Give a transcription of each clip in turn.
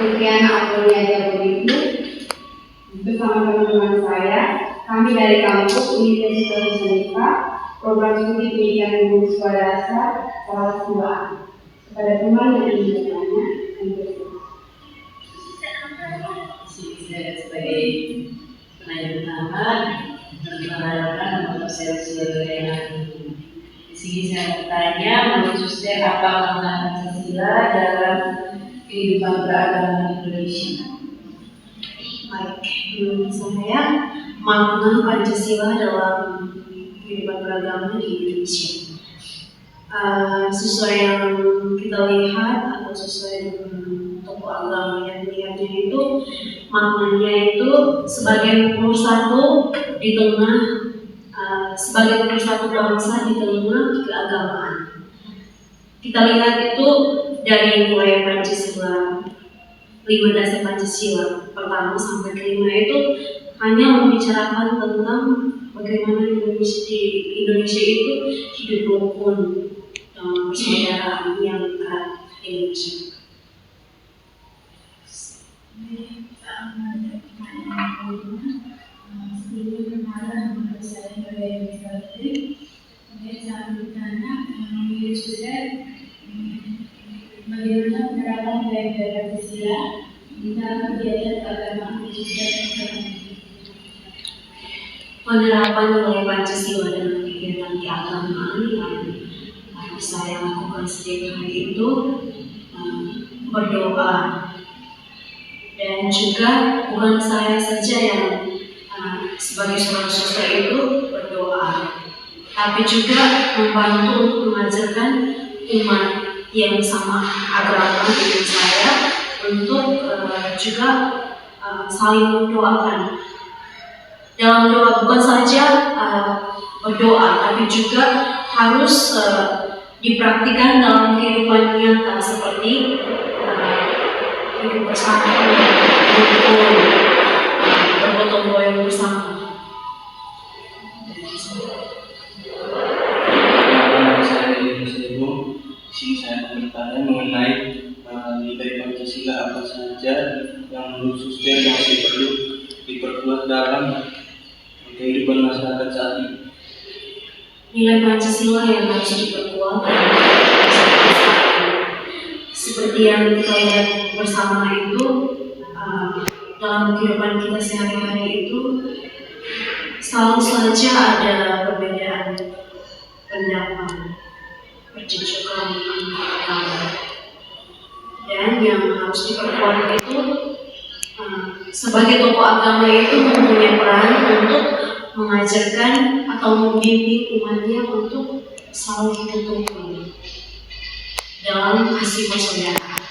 Supriana Aprilia Jabodetabek bersama teman-teman saya. Kami dari kampus Universitas Nusantara, program studi pendidikan guru sekolah dasar kelas 2. Kepada teman yang ingin bertanya, saya sebagai penanya pertama mengharapkan untuk saya sebagai di sini saya bertanya menurut saya apa makna Pancasila dalam kehidupan beragama Indonesia? Baik, menurut saya makna Pancasila dalam kehidupan beragama di Indonesia sesuai yang kita lihat atau sesuai dengan tokoh agama yang melihatnya itu maknanya itu sebagai pemersatu di tengah sebagai pemersatu bangsa di tengah keagamaan. Kita lihat itu dari mulai Pancasila 5 dasar Pancasila pertama sampai kelima itu hanya membicarakan tentang bagaimana Indonesia itu hidup rukun dalam persaudaraan yang erat di Indonesia. Sebelum kenalan menurut saya sebagai Mr. kemudian saya bertanya menurut saya bagaimana penerapan dari Pancasila di dalam kegiatan keagamaan khususnya Penerapan nilai Pancasila dalam kegiatan keagamaan yang saya lakukan setiap hari itu berdoa, dan juga bukan saya saja yang sebagai seorang suster itu berdoa, tapi juga membantu untuk mengajarkan umat yang sama agama dengan saya untuk juga saling mendoakan. Dalam doa bukan saja berdoa, tapi juga harus dipraktikkan dalam kehidupan nyata seperti hidup bersama, bergotong royong bersama. Sini saya bertanya mengenai nilai Pancasila apa saja yang menurut suster masih perlu diperkuat dalam kehidupan masyarakat saat ini. Nilai Pancasila yang harus diperkuat seperti yang kita lihat bersama itu dalam kehidupan kita sehari-hari itu selalu saja ada perbedaan pendapat, percekcokan antar agama, dan yang harus diperkuat itu sebagai tokoh agama itu mempunyai peran untuk mengajarkan atau membimbing umatnya untuk saling hidup rukun dalam kasih persaudaraan.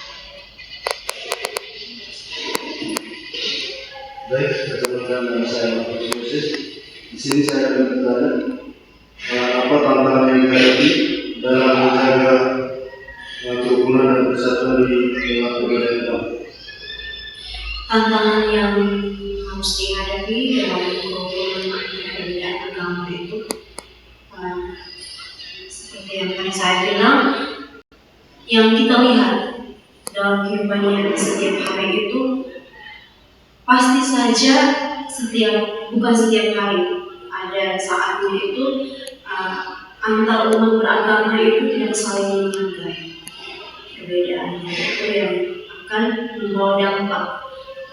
Baik, teman-teman saya Moses. Di sini saya akan bertanya apa tantangan yang dihadapi dalam menjaga kerukunan dan persatuan di tengah perbedaan agama. Tantangan yang harus dihadapi dalam kerukunan perbedaan agama itu seperti yang tadi saya bilang, yang kita lihat dalam kehidupan yang setiap hari itu pasti saja bukan setiap hari, ada saatnya itu antar umat beragama itu tidak saling menghargai perbedaannya, itu yang akan membawa dampak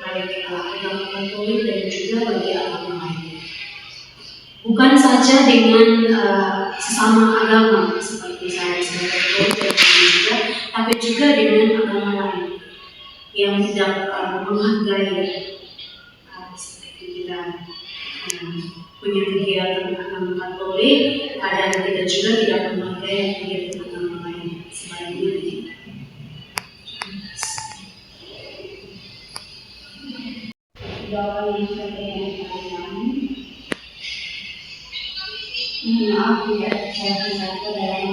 baik agama Katolik dan juga bagi agama lain. Bukan saja dengan sesama agama seperti saya sebagai Katolik dan juga, tapi juga dengan agama lain yang tidak menghargai seperti kita punya kegiatan agama Katolik, kadang kita juga tidak menghargai kegiatan agama lain sebaliknya. jawaban yang seperti yang kami maaf tidak saya kata dalam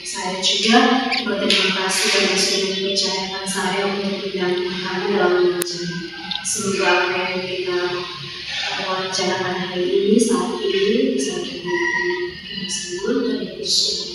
saya juga berterima kasih karena sudah mempercayakan saya untuk mendampingi kami dalam mengajar. Semoga apa yang kita wacanakan hari ini saat ini bisa diberikan kita semua dari Yesus.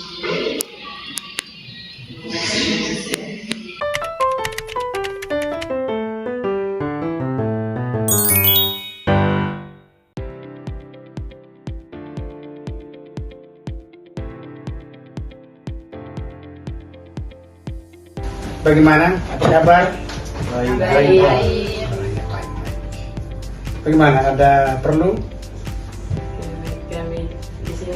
Bagaimana? Apa kabar? Baik. Bagaimana? Ada perlu?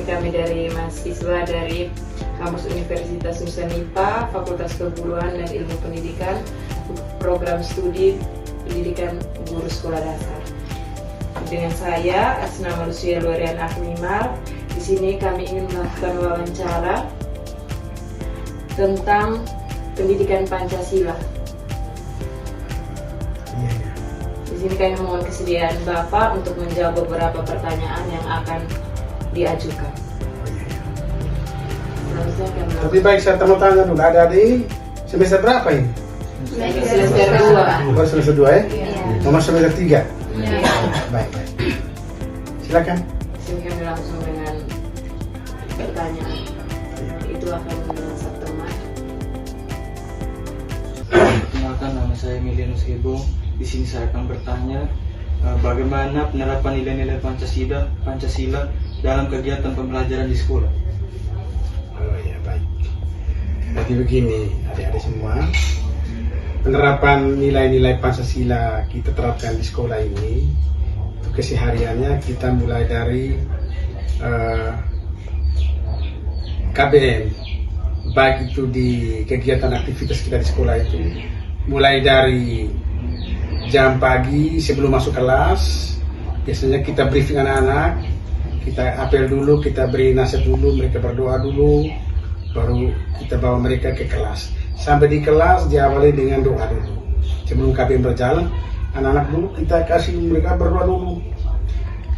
Kami dari mahasiswa dari Kampus Universitas Nusa Nipah, Fakultas Keguruan dan Ilmu Pendidikan, Program Studi Pendidikan Guru Sekolah Dasar. Dengan saya, Asnama Lucia Lorian Ahmimar. Di sini kami ingin melakukan wawancara tentang pendidikan Pancasila. Di sini kami mohon kesediaan Bapak untuk menjawab beberapa pertanyaan yang akan diajukan. Lebih baik saya mau tanya dulu, adik-adik semester berapa ini? Semester 2. Baru semester 2 ya? Nomor semester 3? Iya. Baik. Silakan. Sini kami langsung dengan pertanyaan. Itu akan dengan Sabtu Mai. Perkenalkan, nama saya Emilianus Ebo. Di sini saya akan bertanya bagaimana penerapan nilai-nilai Pancasila dalam kegiatan pembelajaran di sekolah. Oh ya, baik. Jadi begini, adik-adik semua, penerapan nilai-nilai Pancasila kita terapkan di sekolah ini, kesehariannya kita mulai dari KBM, baik itu di kegiatan aktivitas kita di sekolah itu, mulai dari jam pagi sebelum masuk kelas, biasanya kita briefing anak-anak, kita apel dulu, kita beri nasihat dulu, mereka berdoa dulu, baru kita bawa mereka ke kelas. Sampai di kelas diawali dengan doa dulu. Sebelum KBM berjalan, anak-anak dulu kita kasih mereka berdoa dulu.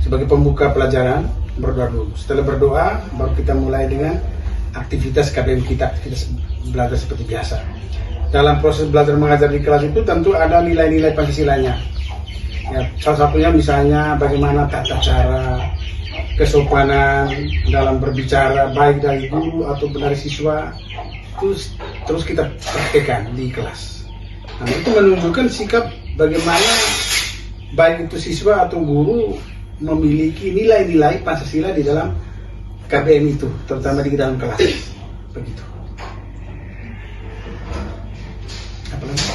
Sebagai pembuka pelajaran, berdoa dulu. Setelah berdoa, baru kita mulai dengan aktivitas KBM kita belajar seperti biasa. Dalam proses belajar mengajar di kelas itu tentu ada nilai-nilai Pancasilanya. Ya, salah satunya misalnya bagaimana tata cara, kesopanan dalam berbicara baik dari guru atau dari siswa, itu terus kita praktekkan di kelas. Nah, itu menunjukkan sikap bagaimana baik itu siswa atau guru memiliki nilai-nilai Pancasila di dalam KBM itu, terutama di dalam kelas. Begitu. Apa lagi?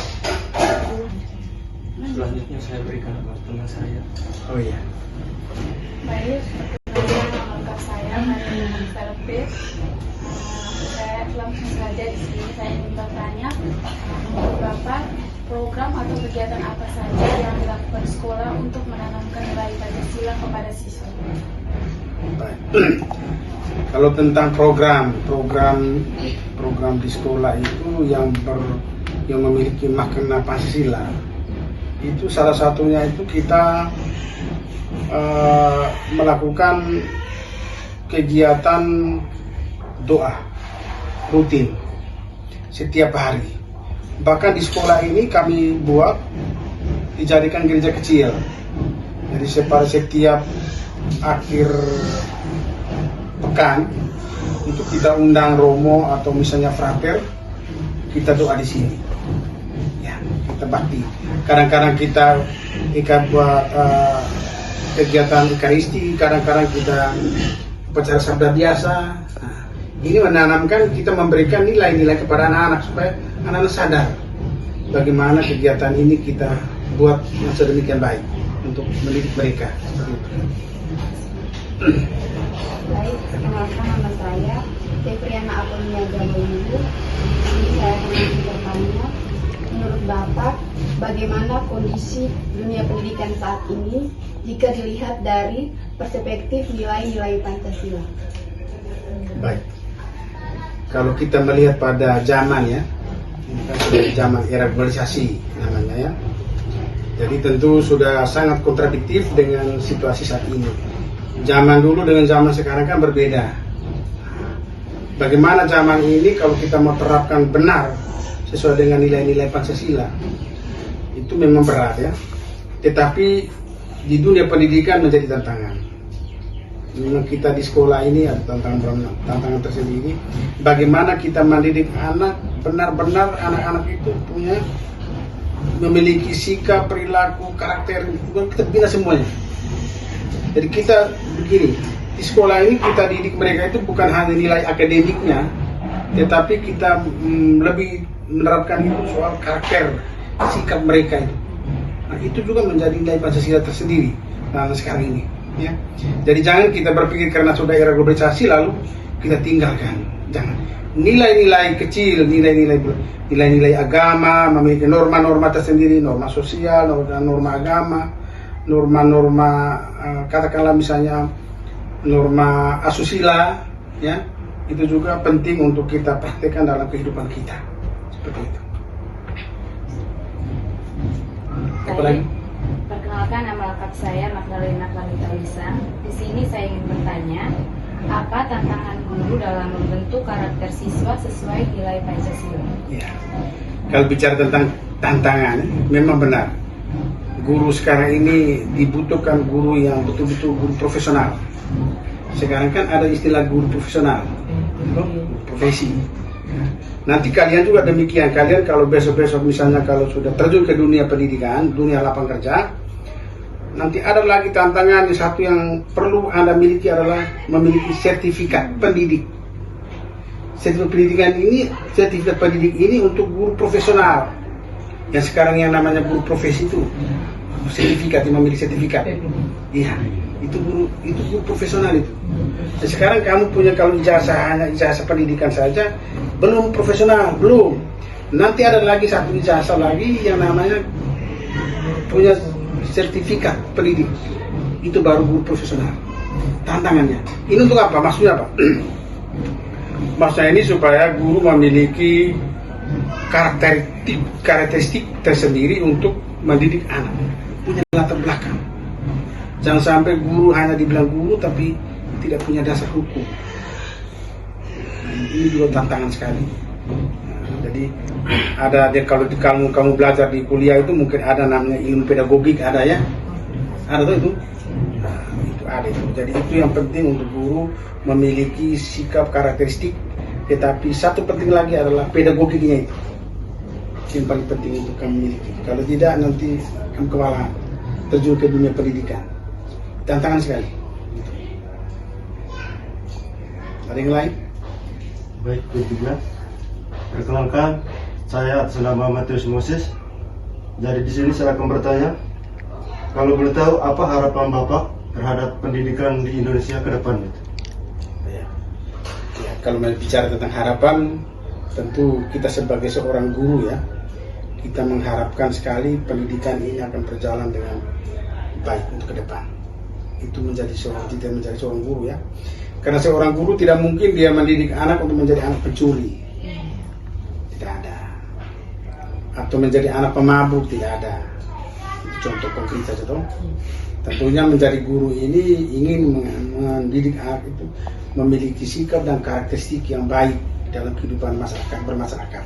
Selanjutnya saya berikan kepada teman saya. Oh iya. Baik, perkenalkan nama lengkap saya Maria Selfie. Saya langsung saja di sini saya ingin bertanya, menurut Bapak, program atau kegiatan apa saja yang dilakukan sekolah untuk menanamkan nilai Pancasila kepada siswa? Baik. Kalau tentang program di sekolah itu yang memiliki makna Pancasila, itu salah satunya itu kita melakukan kegiatan doa rutin setiap hari. Bahkan di sekolah ini kami buat dijadikan gereja kecil. Jadi setiap akhir pekan itu kita undang romo atau misalnya frater, kita doa di sini. Ya, kita bakti. Kadang-kadang kita buat kegiatan Ekaristi, kadang-kadang kita upacara sabda biasa. Nah, ini menanamkan, kita memberikan nilai-nilai kepada anak-anak supaya anak-anak sadar bagaimana kegiatan ini kita buat yang sedemikian baik untuk mendidik mereka. Baik, perkenalkan nama saya Febriana Aponia Jaboyubu. Ini saya akan bertanya, menurut Bapak, bagaimana kondisi dunia pendidikan saat ini jika dilihat dari perspektif nilai-nilai Pancasila? Baik. Kalau kita melihat pada zaman ya, ini kan sudah zaman era globalisasi namanya ya. Jadi tentu sudah sangat kontradiktif dengan situasi saat ini. Zaman dulu dengan zaman sekarang kan berbeda. Bagaimana zaman ini kalau kita mau terapkan benar sesuai dengan nilai-nilai Pancasila, itu memang berat ya. Tetapi di dunia pendidikan menjadi tantangan. Memang kita di sekolah ini ada tantangan tersendiri. Bagaimana kita mendidik anak benar-benar anak-anak itu punya memiliki sikap, perilaku, karakter, kita bina semuanya. Jadi kita begini, di sekolah ini kita didik mereka itu bukan hanya nilai akademiknya, tetapi kita lebih menerapkan itu soal karakter, sikap mereka itu. Nah, itu juga menjadi nilai Pancasila tersendiri sekarang ini. Ya. Jadi jangan kita berpikir karena sudah era globalisasi lalu kita tinggalkan. Jangan. Nilai-nilai kecil, nilai-nilai agama, memiliki norma-norma tersendiri, norma sosial, norma agama, norma-norma katakanlah misalnya norma asusila, ya itu juga penting untuk kita praktekkan dalam kehidupan kita. Seperti itu. Apa lagi? Perkenalkan, nama lengkap saya Magdalena Clarita Lisa. Di sini saya ingin bertanya, apa tantangan guru dalam membentuk karakter siswa sesuai nilai Pancasila? Ya. Kalau bicara tentang tantangan, memang benar. Guru sekarang ini dibutuhkan guru yang betul-betul guru profesional. Sekarang kan ada istilah guru profesional, profesi. Nanti kalian juga demikian. Kalian kalau besok-besok misalnya kalau sudah terjun ke dunia pendidikan, dunia lapangan kerja, nanti ada lagi tantangan satu yang perlu Anda miliki adalah memiliki sertifikat pendidik. Sertifikat pendidik ini untuk guru profesional. Yang sekarang yang namanya guru profesi itu sertifikat, yang memiliki sertifikat. Iya, itu guru profesional itu. Dan sekarang kamu punya kalau ijazah hanya ijazah pendidikan saja belum profesional, belum. Nanti ada lagi satu ijazah lagi yang namanya punya sertifikat pendidik, itu baru guru profesional. Tantangannya ini untuk apa? Maksudnya apa? Maksudnya ini supaya guru memiliki karakteristik tersendiri untuk mendidik anak, punya latar belakang. Jangan sampai guru hanya dibilang guru tapi tidak punya dasar hukum. Ini juga tantangan sekali. Jadi ada kalau kamu belajar di kuliah itu mungkin ada namanya ilmu pedagogik, ada ya, ada tuh itu. Nah, itu ada itu. Jadi itu yang penting untuk guru memiliki sikap karakteristik, tetapi satu penting lagi adalah pedagogiknya itu. Yang paling penting untuk kamu miliki. Kalau tidak nanti kamu kewalahan terjun ke dunia pendidikan. Tantangan sekali. Ada yang lain? Baik, berikutnya. Perkenalkan, saya atas nama Matius Moses. Jadi di sini saya akan bertanya, kalau boleh tahu apa harapan Bapak terhadap pendidikan di Indonesia ke depan? Ya, kalau bicara tentang harapan, tentu kita sebagai seorang guru ya, kita mengharapkan sekali pendidikan ini akan berjalan dengan baik untuk ke depan. Itu menjadi seorang guru ya. Karena seorang guru tidak mungkin dia mendidik anak untuk menjadi anak pencuri. Tidak ada. Atau menjadi anak pemabuk, tidak ada. Itu contoh konkret saja toh. Tentunya menjadi guru ini ingin mendidik anak itu memiliki sikap dan karakteristik yang baik dalam kehidupan bermasyarakat.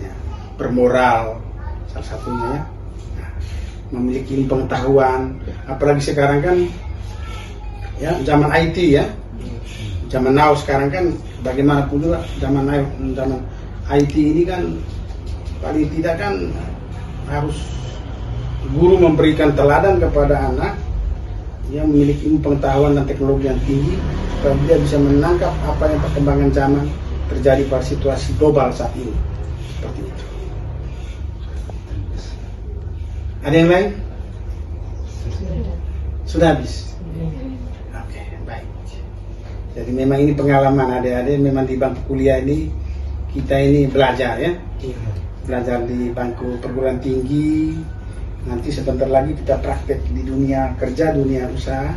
Ya. Bermoral salah satunya ya. Nah, memiliki pengetahuan, apalagi sekarang kan ya zaman IT ya. Zaman now sekarang kan bagaimanapun juga zaman IT ini kan paling tidak kan harus guru memberikan teladan kepada anak yang memiliki pengetahuan dan teknologi yang tinggi supaya dia bisa menangkap apa yang perkembangan zaman terjadi pada situasi global saat ini. Seperti itu. Ada yang lain? Sudah habis? Oke, baik. Jadi memang ini pengalaman adik-adik, memang di bangku kuliah ini kita ini belajar ya. Belajar di bangku perguruan tinggi. Nanti sebentar lagi kita praktek di dunia kerja, dunia usaha,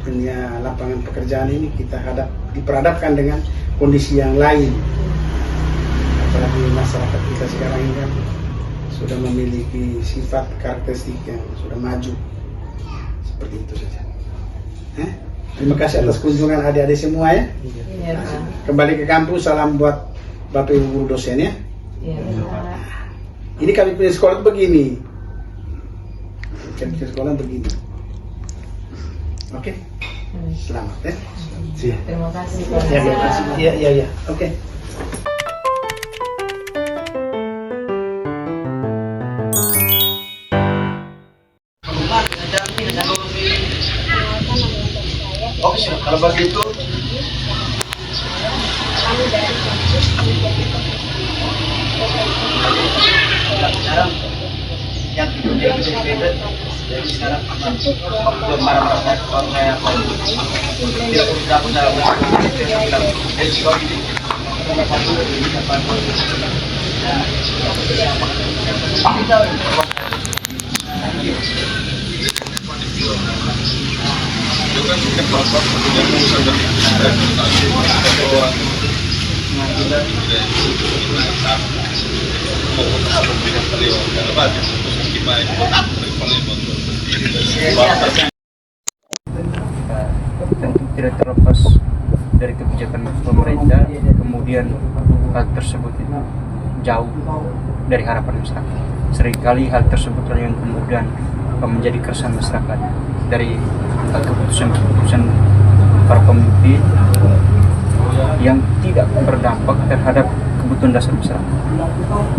dunia lapangan pekerjaan ini kita diperhadapkan dengan kondisi yang lain. Apalagi masyarakat kita sekarang ini kan sudah memiliki sifat karakteristik yang sudah maju. Seperti itu saja. Terima kasih atas kunjungan adik-adik semua ya. Kembali ke kampus, salam buat Bapak Ibu guru dosen ya. Ini kami punya sekolah begini. Kami punya sekolah begini. Oke. Selamat ya. Siap. Terima kasih. Ya, terima kasih. Iya. Oke. Oke, kalau begitu Kami dari kampus Tentu tidak terlepas dari kebijakan pemerintah, kemudian hal tersebut itu jauh dari harapan masyarakat. Seringkali hal tersebut yang kemudian menjadi keresahan masyarakat dari keputusan-keputusan para pemimpin yang tidak berdampak terhadap kebutuhan dasar masyarakat.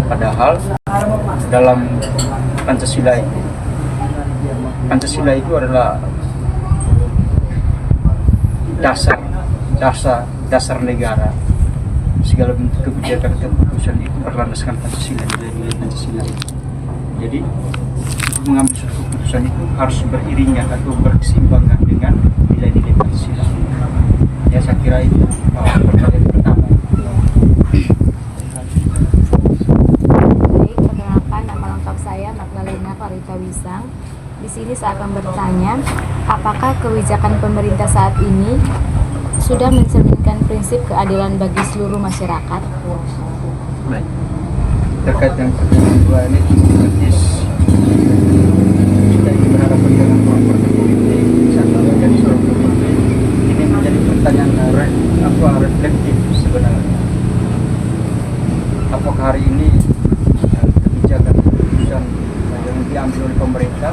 Padahal dalam Pancasila itu adalah dasar negara. Segala bentuk kebijakan keputusan itu berlandaskan Pancasila, nilai-nilai Pancasila. Jadi mengambil suatu keputusan itu harus beriringan atau berkeseimbangan dengan nilai-nilai Pancasila. Ya, saya kira itu pertanyaan pertama. Baik, perkenalkan nama lengkap saya Magdalena Clarita Wisang. Di sini saya akan bertanya, apakah kebijakan pemerintah saat ini sudah mencerminkan prinsip keadilan bagi seluruh masyarakat? Baik. Terkait dengan pertanyaan kedua ini, kita ingin berhadapan dengan partai politik, satu menjadi seorang pemimpin. Ini menjadi pertanyaan reflektif sebenarnya. Apakah hari ini keputusan yang diambil oleh pemerintah,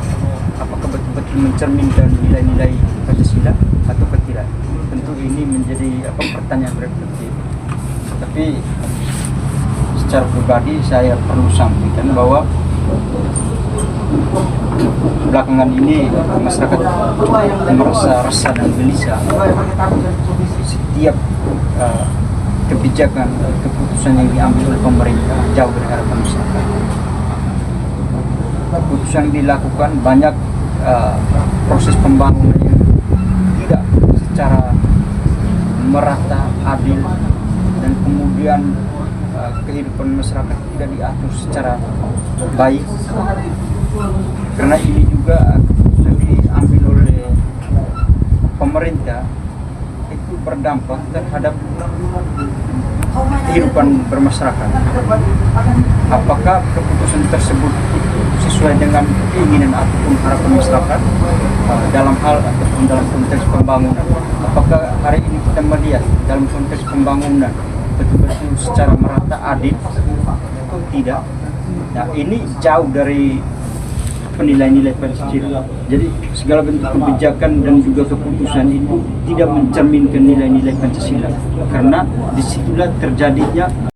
apakah betul-betul mencerminkan nilai-nilai Pancasila atau tidak? Tentu ini menjadi pertanyaan reflektif. Tapi secara pribadi saya perlu sampaikan bahwa belakangan ini masyarakat merasa resah dan gelisah. Setiap kebijakan keputusan yang diambil oleh pemerintah jauh dari harapan masyarakat. Keputusan yang dilakukan banyak proses pembangunan yang tidak secara merata, adil, dan kemudian kehidupan masyarakat tidak diatur secara baik. Karena ini juga keputusan diambil oleh pemerintah itu berdampak terhadap kehidupan bermasyarakat. Apakah keputusan tersebut sesuai dengan keinginan ataupun harapan masyarakat dalam hal ataupun dalam konteks pembangunan? Apakah hari ini kita melihat dalam konteks pembangunan betul-betul secara merata, adil atau tidak? Nah, ini jauh dari nilai-nilai Pancasila. Jadi segala bentuk kebijakan dan juga keputusan itu tidak mencerminkan nilai-nilai Pancasila, karena disitulah terjadinya